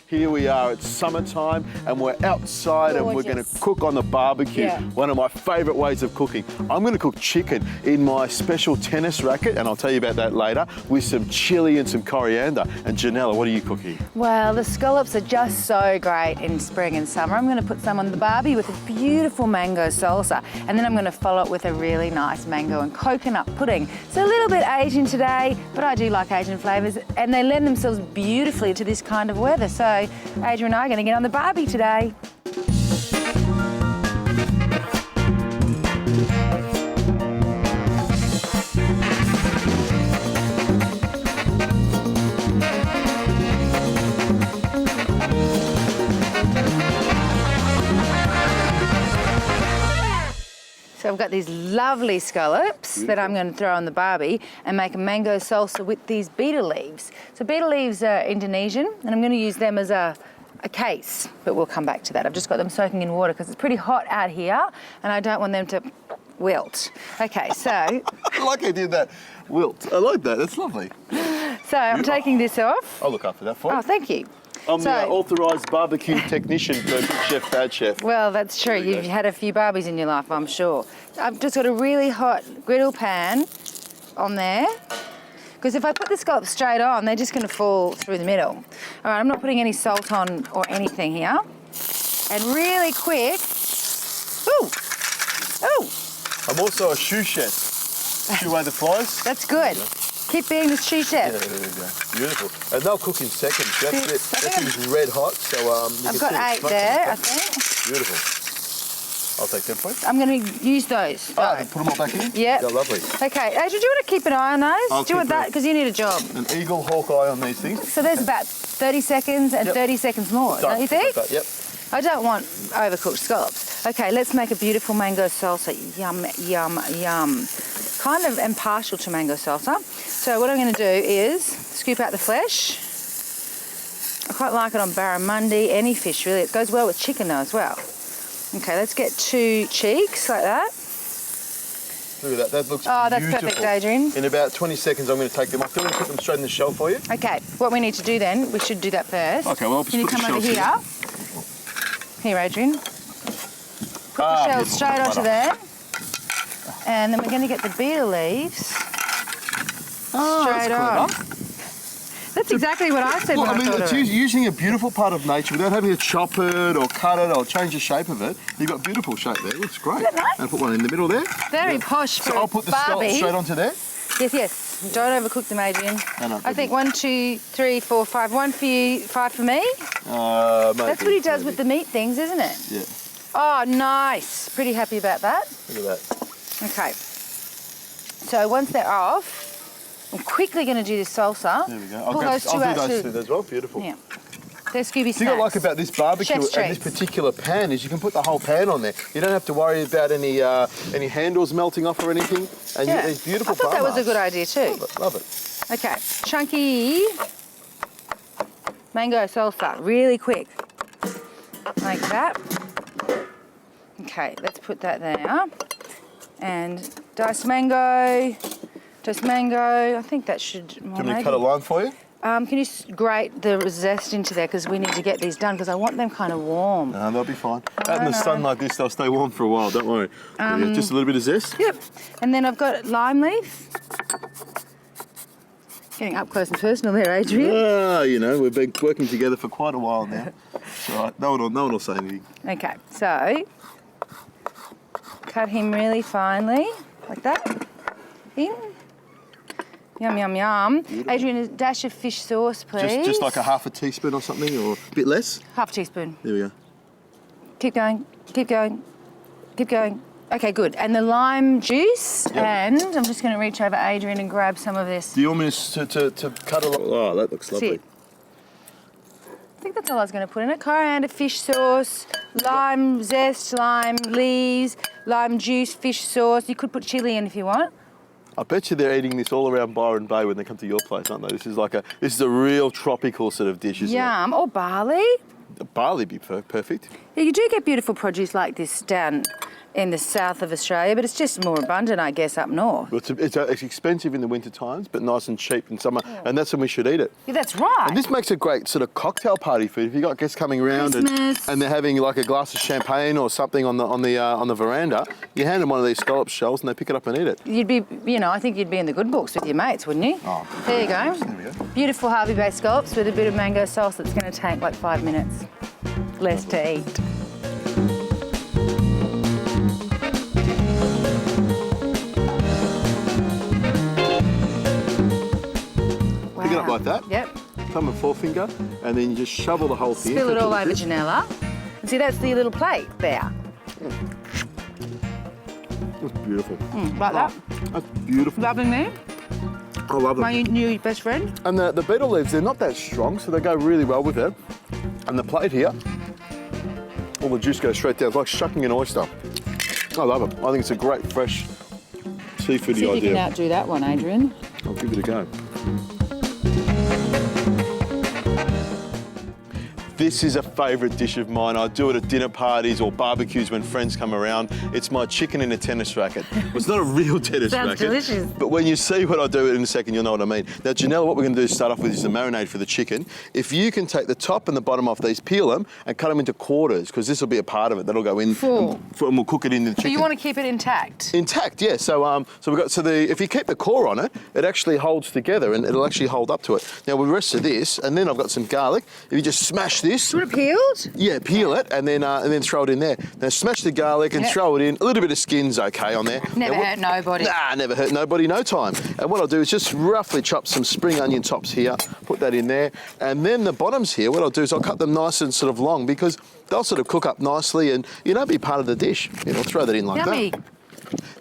Here we are, it's summertime and we're outside and we're going to cook on the barbecue. Yeah. One of my favourite ways of cooking. I'm going to cook chicken in my special tennis racket, and I'll tell you about that later, with some chilli and some coriander. And Janella, what are you cooking? Well, the scallops are just so great in spring and summer. I'm going to put some on the barbie with a beautiful mango salsa, and then I'm going to follow it with a really nice mango and coconut pudding. So a little bit Asian today, but I do like Asian flavours, and they lend themselves beautifully to this kind of weather. So Adrian and I are going to get on the barbie today. So I've got these lovely scallops that I'm going to throw on the barbie and make a mango salsa with these betel leaves. So betel leaves are Indonesian, and I'm going to use them as a case, but we'll come back to that. I've just got them soaking in water because it's pretty hot out here and I don't want them to wilt. Okay, so... I like how you did that. Wilt. I like that. That's lovely. So I'm taking this off. I'll look after that for you. Oh, thank you. I'm the authorised barbecue technician for Good Chef, Bad Chef. Well, that's true. You've had a few barbies in your life, I'm sure. I've just got a really hot griddle pan on there, because if I put the scallops straight on, they're just going to fall through the middle. All right, I'm not putting any salt on or anything here. And really quick... Ooh! Ooh! I'm also a shoe chef. Shoo away the flies. That's good. Keep being the shoe chef. Yeah, there we go. Beautiful. And they'll cook in seconds. Yes, That thing's red hot, so you I've can got see 8 there, I think. Beautiful. I'll take them for you. I'm going to use those. Ah, put them all back in? Yeah. They're lovely. Okay, Adrian, do you want to keep an eye on those? I'll Do you want keep that? Because you need a job. An eagle hawk eye on these things. So there's about 30 seconds and 30 seconds more, don't you think? Yep. I don't want overcooked scallops. Okay, let's make a beautiful mango salsa. Yum, yum, yum. Kind of am partial to mango salsa. So what I'm going to do is scoop out the flesh. I quite like it on barramundi, any fish really. It goes well with chicken though as well. Okay, let's get 2 cheeks like that. Look at that, that looks Oh, that's beautiful. perfect, Adrian. In about 20 seconds I'm going to take them off. I'm going to put them straight in the shell for you. Okay, what we need to do then, we should do that first. Okay, well I'll just Can you put the come over shells here? Here, Adrian. Put the shells straight onto there. And then we're going to get the betel leaves straight on. That's exactly what I said when I thought it's of it. using a beautiful part of nature without having to chop it or cut it or change the shape of it. You've got beautiful shape there. It looks great. Isn't that nice? And put one in the middle there. Very posh for So I'll put the scallop Barbie. straight onto there. Yes, yes. Don't overcook them, Adrian. No, I think 1, 2, 3, 4, 5. 1 for you, 5 for me. Maybe, That's what he does with the meat things, isn't it? Yeah. Oh, nice. Pretty happy about that. Look at that. Okay. So once they're off, I'm quickly going to do this salsa. There we go. Pull those two I'll out do those too. two as well. Beautiful. Yeah. They're Scooby The thing I snacks. like about this barbecue Chef's and this treats. particular pan is you can put the whole pan on there. You don't have to worry about any handles melting off or anything. And Yeah. you get these beautiful I thought that was a bar good idea too. Love it. Okay, chunky mango salsa, really quick. Like that. Okay, let's put that there. And diced mango. I think that should... Do you want me to cut a line for you? Can you grate the zest into there because we need to get these done because I want them kind of warm. No, they'll be fine. Out in the sun like this, they'll stay warm for a while, don't worry. Just a little bit of zest. Yep. And then I've got lime leaf. Getting up close and personal there, Adrian. Ah, you know, we've been working together for quite a while now. It's all right. No one will say anything. Okay, so cut him really finely, like that. In. Yum, yum, yum. Beautiful. Adrian, a dash of fish sauce, please. Just like a half a teaspoon or something, or a bit less. Half a teaspoon. There we go. Keep going, keep going, keep going. Okay, good. And the lime juice, and I'm just going to reach over Adrian and grab some of this. Do you want me to cut a lot? Oh, that looks lovely. That's it. I think that's all I was going to put in it. Coriander, fish sauce, lime zest, lime leaves, lime juice, fish sauce. You could put chilli in if you want. I bet you they're eating this all around Byron Bay when they come to your place, aren't they? This is a real tropical sort of dish, isn't Yum. Or barley. it? Barley be perfect. Yeah, you do get beautiful produce like this down in the south of Australia, but it's just more abundant, I guess, up north. It's expensive in the winter times, but nice and cheap in summer, and that's when we should eat it. Yeah, that's right. And this makes a great sort of cocktail party food. If you've got guests coming around and they're having like a glass of champagne or something on the veranda, you hand them one of these scallop shells and they pick it up and eat it. You'd be, I think you'd be in the good books with your mates, wouldn't you? Oh, there you go. There we go. Beautiful Harvey-based scallops with a bit of mango sauce that's going to take like 5 minutes less to eat. Pick it up like that. Yep. Thumb and forefinger, and then you just shovel the whole thing. Spill it all over Janella. And see, that's the little plate there. That's beautiful. Like that. That's beautiful. Loving me. I love them. My new best friend. And the betel leaves, they're not that strong, so they go really well with it. And the plate here, all the juice goes straight down. It's like shucking an oyster. I love it. I think it's a great, fresh, seafoody See if idea. you can outdo that one, Adrian. I'll give it a go. This is a favourite dish of mine. I do it at dinner parties or barbecues when friends come around. It's my chicken in a tennis racket. Well, it's not a real tennis racket. Sounds delicious. But when you see what I do in a second, you'll know what I mean. Now, Janella, what we're going to do is start off with is the marinade for the chicken. If you can take the top and the bottom off these, peel them and cut them into quarters, because this will be a part of it. That'll go in. Full. And we'll cook it in the chicken. So you want to keep it intact? Intact, yeah. So if you keep the core on it, it actually holds together and it'll actually hold up to it. Now with the rest of this, and then I've got some garlic. If you just smash this, Do you want it peeled? yeah, peel it and then throw it in there. Now smash the garlic and throw it in. A little bit of skin's okay on there. Never hurt nobody. Nah, never hurt nobody, no time. And what I'll do is just roughly chop some spring onion tops here, put that in there, and then the bottoms here, what I'll do is I'll cut them nice and sort of long because they'll sort of cook up nicely and be part of the dish. I'll throw that in like Yummy. that.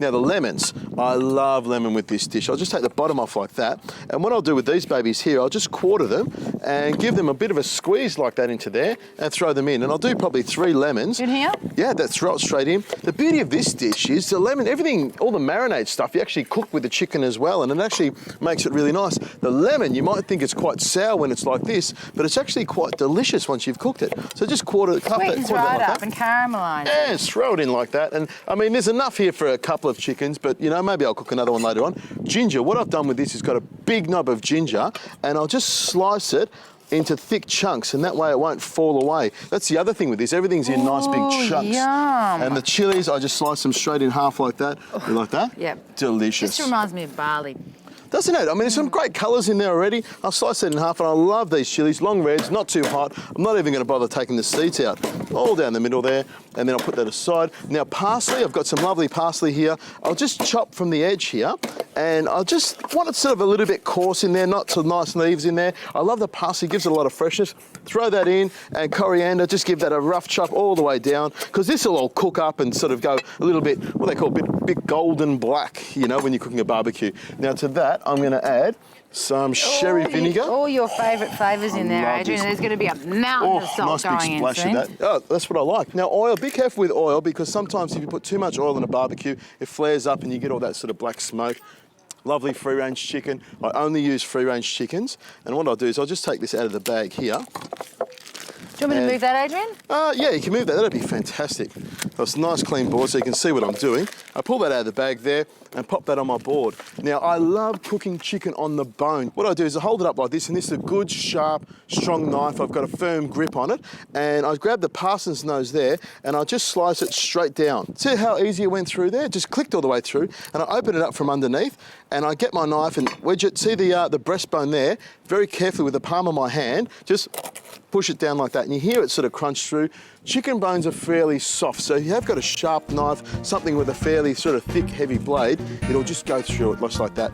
Now the lemons, I love lemon with this dish. I'll just take the bottom off like that. And what I'll do with these babies here, I'll just quarter them and give them a bit of a squeeze like that into there and throw them in. And I'll do probably 3 lemons. In here? Yeah, that's right, straight in. The beauty of this dish is the lemon, everything, all the marinade stuff, you actually cook with the chicken as well, and it actually makes it really nice. The lemon, you might think it's quite sour when it's like this, but it's actually quite delicious once you've cooked it. So just Squeeze that right like up that. and caramelise. Yeah, just throw it in like that. And I mean, there's enough here for a couple of chickens, but maybe I'll cook another one later on. Ginger, what I've done with this is got a big knob of ginger, and I'll just slice it into thick chunks, and that way it won't fall away. That's the other thing with this. Everything's in nice big chunks. Yum. And the chilies, I just slice them straight in half like that. You like that? Yep. Delicious. Just reminds me of barley. Doesn't it? I mean, there's some great colours in there already. I'll slice it in half, and I love these chilies. Long reds, not too hot. I'm not even going to bother taking the seeds out. All down the middle there, and then I'll put that aside. Now, parsley, I've got some lovely parsley here. I'll just chop from the edge here, and I just want it sort of a little bit coarse in there, not so nice leaves in there. I love the parsley, gives it a lot of freshness. Throw that in, and coriander, just give that a rough chop all the way down, because this will all cook up and sort of go a little bit, what they call a bit golden black, when you're cooking a barbecue. Now to that, I'm going to add some sherry vinegar. All your favourite flavours in there, love Adrian. this. There's going to be a mountain of salt nice going big in splash soon. of that. Oh, that's what I like. Now oil, be careful with oil, because sometimes if you put too much oil in a barbecue, it flares up and you get all that sort of black smoke. Lovely free-range chicken. I only use free-range chickens. And what I'll do is I'll just take this out of the bag here. Do you want me to move that, Adrian? Yeah, you can move that. That'd be fantastic. That's a nice clean board so you can see what I'm doing. I pull that out of the bag there and pop that on my board. Now, I love cooking chicken on the bone. What I do is I hold it up like this, and this is a good, sharp, strong knife. I've got a firm grip on it, and I grab the parson's nose there, and I just slice it straight down. See how easy it went through there? Just clicked all the way through, and I open it up from underneath, and I get my knife and wedge it. See the breastbone there? Very carefully with the palm of my hand, just push it down like that, and you hear it sort of crunch through. Chicken bones are fairly soft, so if you have got a sharp knife, something with a fairly sort of thick, heavy blade, it'll just go through it just like that.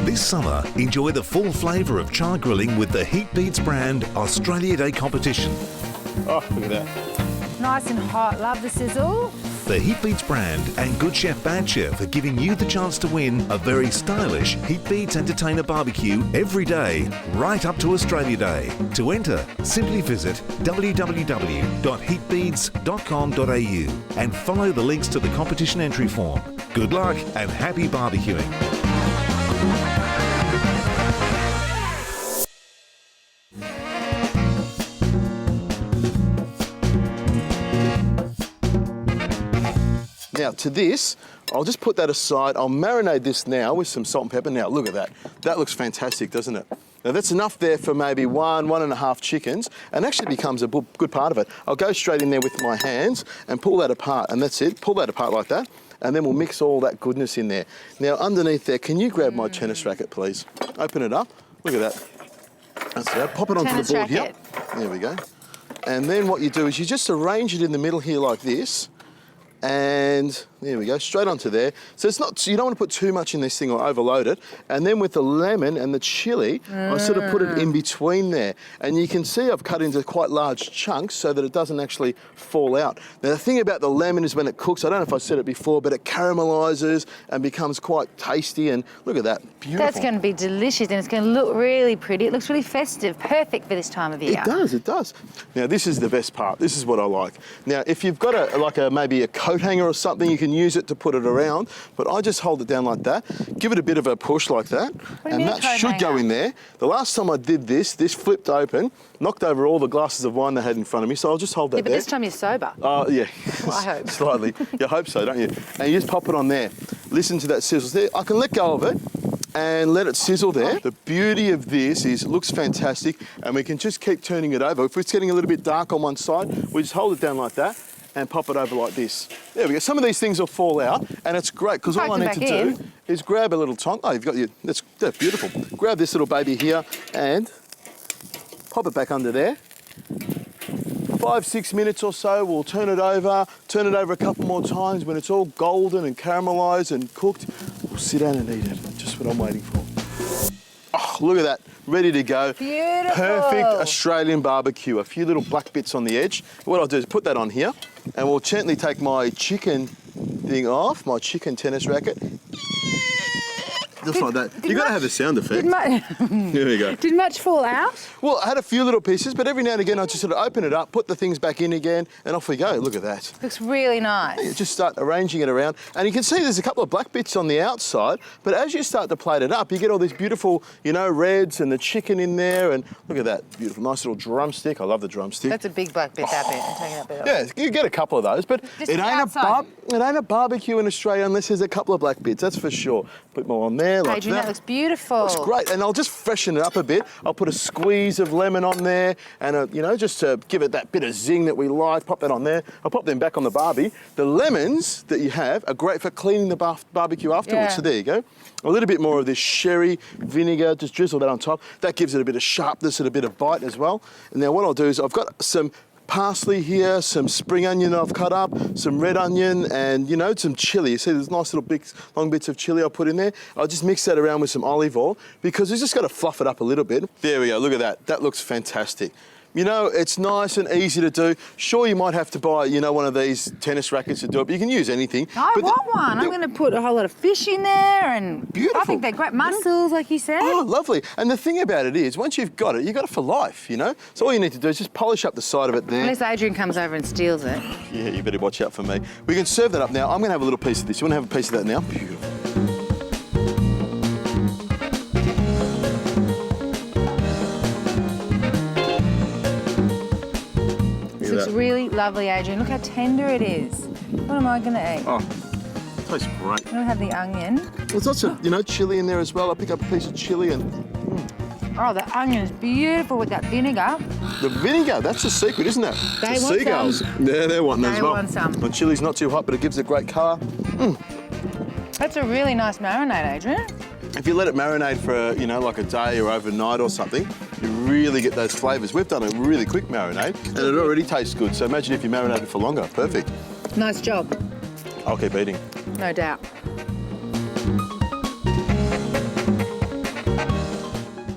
This summer, enjoy the full flavour of char grilling with the Heat Beats brand Australia Day competition. Oh, look at that. Nice and hot. Love the sizzle. The Heat Beats brand and Good Chef Bad Chef are giving you the chance to win a very stylish Heat Beats Entertainer barbecue every day, right up to Australia Day. To enter, simply visit www.heatbeats.com.au and follow the links to the competition entry form. Good luck and happy barbecuing. Now to this, I'll just put that aside. I'll marinate this now with some salt and pepper. Now look at that. That looks fantastic, doesn't it? Now that's enough there for maybe 1.5 chickens, and actually becomes a good part of it. I'll go straight in there with my hands and pull that apart, and that's it. Pull that apart like that, and then we'll mix all that goodness in there. Now underneath there, can you grab my tennis racket, please? Open it up. Look at that. That's it. Pop it onto Tennis the board racket. here. There we go. And then what you do is you just arrange it in the middle here like this. And there we go, straight onto there. So it's not, you don't want to put too much in this thing or overload it. And then with the lemon and the chili, I sort of put it in between there. And you can see I've cut into quite large chunks so that it doesn't actually fall out. Now the thing about the lemon is when it cooks, I don't know if I said it before, but it caramelizes and becomes quite tasty. And look at that, beautiful. That's going to be delicious, and it's going to look really pretty. It looks really festive, perfect for this time of year. It does, it does. Now this is the best part. This is what I like. Now if you've got maybe a coat hanger or something, you can use it to put it around, but I just hold it down like that, give it a bit of a push like that, and that should go in there. The last time I did this flipped open, knocked over all the glasses of wine they had in front of me, so I'll just hold that Yeah, but there. this time you're sober. Oh, yeah. Well, I hope. Slightly. You hope so, don't you? And you just pop it on there. Listen to that sizzle. There, I can let go of it and let it sizzle there. The beauty of this is it looks fantastic, and we can just keep turning it over. If it's getting a little bit dark on one side, we just hold it down like that and pop it over like this. There we go. Some of these things will fall out, and it's great because all I need to do is grab a little tongue. Oh, you've got your, that's beautiful. Grab this little baby here and pop it back under there. 5-6 minutes or so, we'll turn it over a couple more times. When it's all golden and caramelised and cooked, we'll sit down and eat it. Just what I'm waiting for. Oh, look at that, ready to go. Beautiful. Perfect Australian barbecue. A few little black bits on the edge. What I'll do is put that on here, and we'll gently take my chicken thing off, my chicken tennis racket. Just like that. You've got to have a sound effect. Here we go. Did much fall out? Well, I had a few little pieces, but every now and again I just sort of open it up, put the things back in again, and off we go. Look at that. Looks really nice. You just start arranging it around, and you can see there's a couple of black bits on the outside, but as you start to plate it up, you get all these beautiful, reds and the chicken in there, and look at that, beautiful, nice little drumstick. I love the drumstick. That's a big black bit, that bit. I'm taking that bit off. Yeah, you get a couple of those, but Just it the ain't outside. it ain't a barbecue in Australia unless there's a couple of black bits, that's for sure. Put more on there, like Adrian, that looks beautiful. Looks great, and I'll just freshen it up a bit. I'll put a squeeze of lemon on there, and just to give it that bit of zing that we like. Pop that on there. I'll pop them back on the barbie. The lemons that you have are great for cleaning the barbecue afterwards. Yeah. So there you go. A little bit more of this sherry vinegar. Just drizzle that on top. That gives it a bit of sharpness and a bit of bite as well. And now what I'll do is I've got some parsley here, some spring onion I've cut up, some red onion, and some chili. You see there's nice little big long bits of chili I'll put in there. I'll just mix that around with some olive oil because we've just got to fluff it up a little bit. There we go, look at that. That looks fantastic. It's nice and easy to do. Sure, you might have to buy, one of these tennis rackets to do it, but you can use anything. I want one. I'm going to put a whole lot of fish in there, and Beautiful. I think they're great mussels, like you said. Oh, lovely. And the thing about it is, once you've got it for life, So all you need to do is just polish up the side of it there. Unless Adrian comes over and steals it. Yeah, you better watch out for me. We can serve that up now. I'm going to have a little piece of this. You want to have a piece of that now? Beautiful. This looks really lovely, Adrian. Look how tender it is. What am I going to eat? Oh, tastes great. I'm going to have the onion. There's lots of, chili in there as well. I pick up a piece of chili and Oh, the onion is beautiful with that vinegar. the vinegar, that's the secret, isn't it? They The want seagulls. some. Yeah, they're wanting They as well. want some. The chili's not too hot, but it gives a great colour. That's a really nice marinade, Adrian. If you let it marinate for, like a day or overnight or something, you really get those flavours. We've done a really quick marinade and it already tastes good. So imagine if you marinate it for longer. Perfect. Nice job, I'll keep eating. no doubt.